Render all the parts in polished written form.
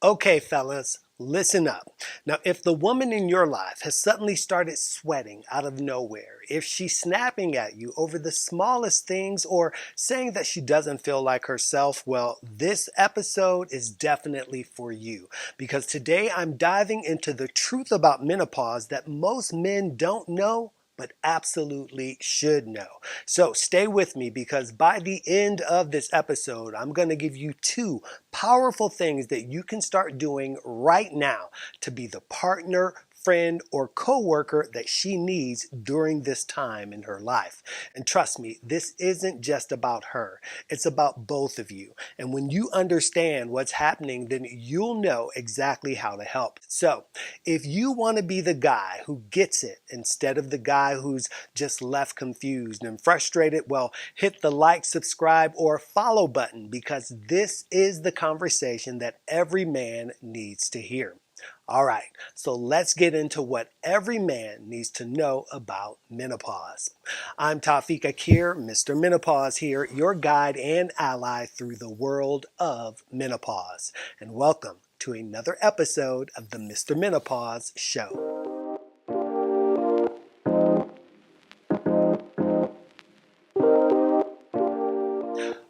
Okay, fellas, listen up. Now, if the woman in your life has suddenly started sweating out of nowhere, if she's snapping at you over the smallest things or saying that she doesn't feel like herself, well, this episode is definitely for you because today I'm diving into the truth about menopause that most men don't know but absolutely should know. So stay with me because by the end of this episode, I'm going to give you two powerful things that you can start doing right now to be the partner, friend, or coworker that she needs during this time in her life. And trust me, this isn't just about her. It's about both of you. And when you understand what's happening, then you'll know exactly how to help. So if you want to be the guy who gets it instead of the guy who's just left confused and frustrated, well, hit the like, subscribe, or follow button because this is the conversation that every man needs to hear. All right, so let's get into what every man needs to know about menopause. I'm Tawfiq Akir, Mr. Menopause here, your guide and ally through the world of menopause. And welcome to another episode of the Mr. Menopause Show.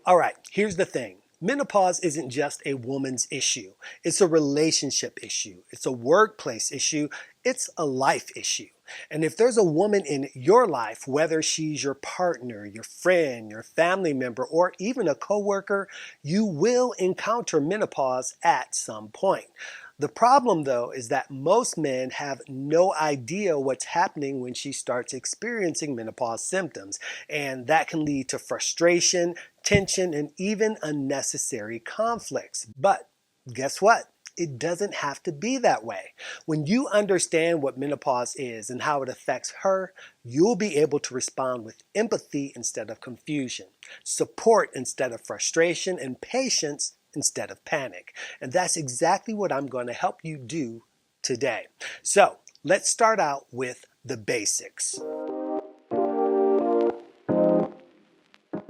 All right, here's the thing. Menopause isn't just a woman's issue. It's a relationship issue. It's a workplace issue. It's a life issue. And if there's a woman in your life, whether she's your partner, your friend, your family member, or even a coworker, you will encounter menopause at some point. The problem, though, is that most men have no idea what's happening when she starts experiencing menopause symptoms, and that can lead to frustration, tension, and even unnecessary conflicts. But guess what? It doesn't have to be that way. When you understand what menopause is and how it affects her, you'll be able to respond with empathy instead of confusion, support instead of frustration, and patience instead of panic. And that's exactly what I'm going to help you do today. So let's start out with the basics.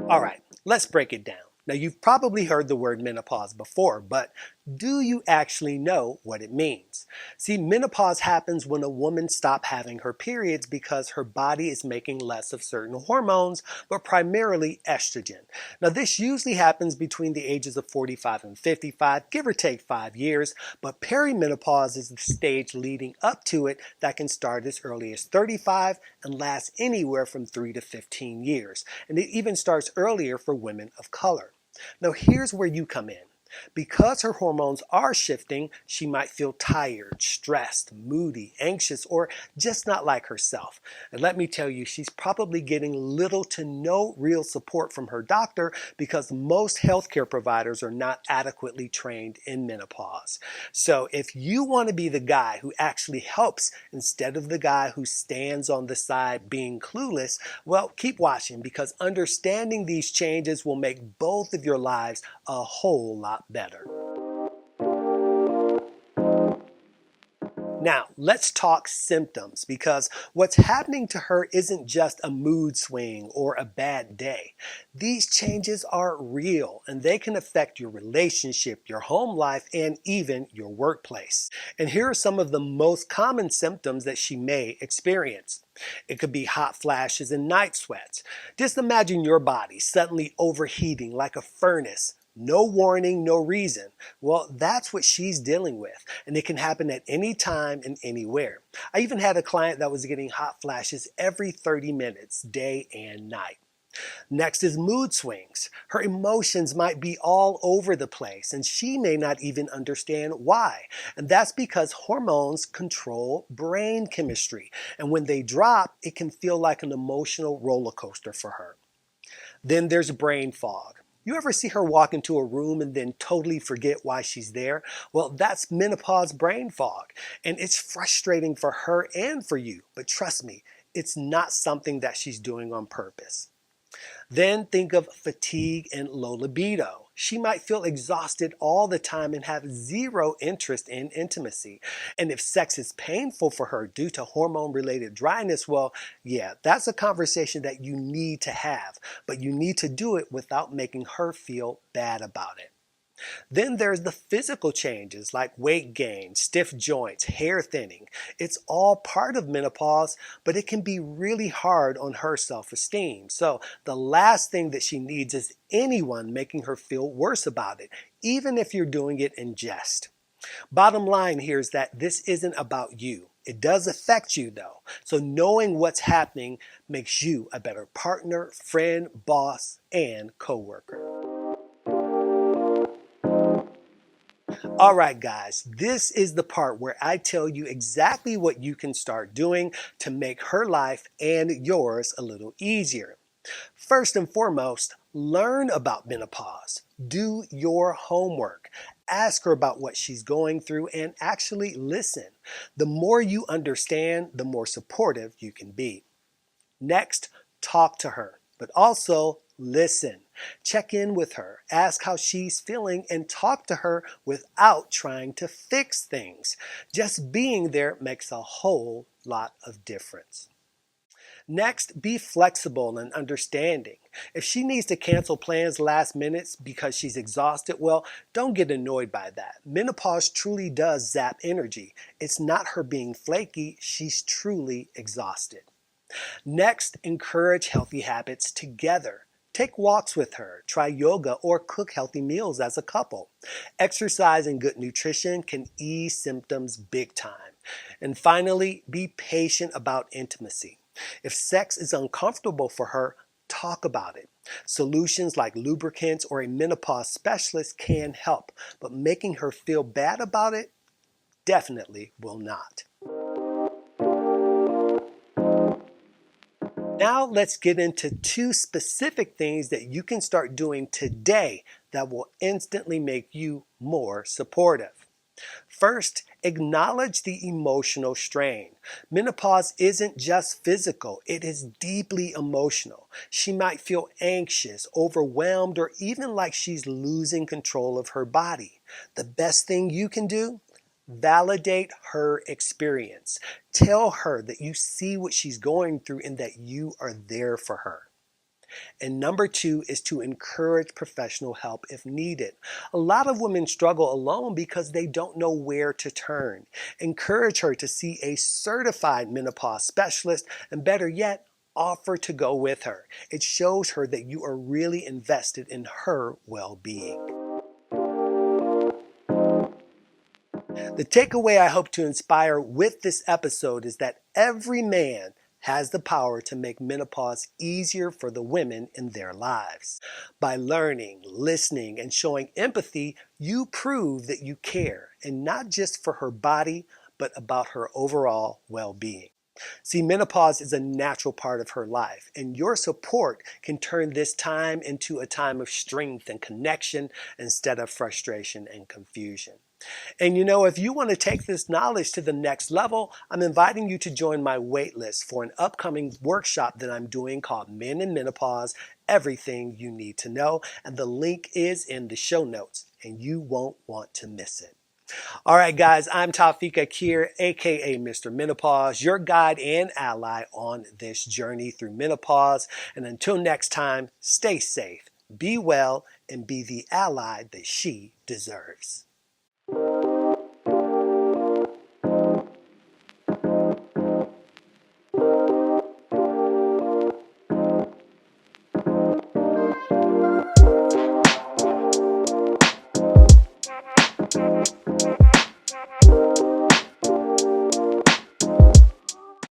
All right, let's break it down. Now, you've probably heard the word menopause before, but do you actually know what it means? See, menopause happens when a woman stops having her periods because her body is making less of certain hormones, but primarily estrogen. Now, this usually happens between the ages of 45 and 55, give or take 5 years, but perimenopause is the stage leading up to it that can start as early as 35 and last anywhere from 3 to 15 years. And it even starts earlier for women of color. Now, here's where you come in. Because her hormones are shifting, she might feel tired, stressed, moody, anxious, or just not like herself. And let me tell you, she's probably getting little to no real support from her doctor because most healthcare providers are not adequately trained in menopause. So if you want to be the guy who actually helps instead of the guy who stands on the side being clueless, well, keep watching because understanding these changes will make both of your lives a whole lot better. Now, let's talk symptoms because what's happening to her isn't just a mood swing or a bad day. These changes are real and they can affect your relationship, your home life, and even your workplace. And here are some of the most common symptoms that she may experience. It could be hot flashes and night sweats. Just imagine your body suddenly overheating like a furnace. No warning, no reason. Well, that's what she's dealing with, and it can happen at any time and anywhere. I even had a client that was getting hot flashes every 30 minutes, day and night. Next is mood swings. Her emotions might be all over the place, and she may not even understand why. And that's because hormones control brain chemistry, and when they drop, it can feel like an emotional roller coaster for her. Then there's brain fog. You ever see her walk into a room and then totally forget why she's there? Well, that's menopause brain fog. And it's frustrating for her and for you. But trust me, it's not something that she's doing on purpose. Then think of fatigue and low libido. She might feel exhausted all the time and have zero interest in intimacy. And if sex is painful for her due to hormone-related dryness, well, yeah, that's a conversation that you need to have. But you need to do it without making her feel bad about it. Then there's the physical changes like weight gain, stiff joints, hair thinning. It's all part of menopause, but it can be really hard on her self-esteem. So the last thing that she needs is anyone making her feel worse about it, even if you're doing it in jest. Bottom line here is that this isn't about you. It does affect you though. So knowing what's happening makes you a better partner, friend, boss, and coworker. All right, guys, this is the part where I tell you exactly what you can start doing to make her life and yours a little easier. First and foremost, learn about menopause. Do your homework. Ask her about what she's going through and actually listen. The more you understand, the more supportive you can be. Next, talk to her, but also listen. Check in with her, ask how she's feeling, and talk to her without trying to fix things. Just being there makes a whole lot of difference. Next, be flexible and understanding. If she needs to cancel plans last minute because she's exhausted, well, don't get annoyed by that. Menopause truly does zap energy. It's not her being flaky, she's truly exhausted. Next, encourage healthy habits together. Take walks with her, try yoga, or cook healthy meals as a couple. Exercise and good nutrition can ease symptoms big time. And finally, be patient about intimacy. If sex is uncomfortable for her, talk about it. Solutions like lubricants or a menopause specialist can help, but making her feel bad about it definitely will not. Now let's get into 2 specific things that you can start doing today that will instantly make you more supportive. First, acknowledge the emotional strain. Menopause isn't just physical, it is deeply emotional. She might feel anxious, overwhelmed, or even like she's losing control of her body. The best thing you can do? Validate her experience. Tell her that you see what she's going through and that you are there for her. And number 2 is to encourage professional help if needed. A lot of women struggle alone because they don't know where to turn. Encourage her to see a certified menopause specialist, and better yet, offer to go with her. It shows her that you are really invested in her well-being. The takeaway I hope to inspire with this episode is that every man has the power to make menopause easier for the women in their lives. By learning, listening, and showing empathy, you prove that you care, and not just for her body, but about her overall well-being. See, menopause is a natural part of her life, and your support can turn this time into a time of strength and connection instead of frustration and confusion. And if you want to take this knowledge to the next level, I'm inviting you to join my waitlist for an upcoming workshop that I'm doing called Men in Menopause, Everything You Need to Know. And the link is in the show notes, and you won't want to miss it. All right, guys, I'm Tawfiq Akir, aka Mr. Menopause, your guide and ally on this journey through menopause. And until next time, stay safe, be well, and be the ally that she deserves.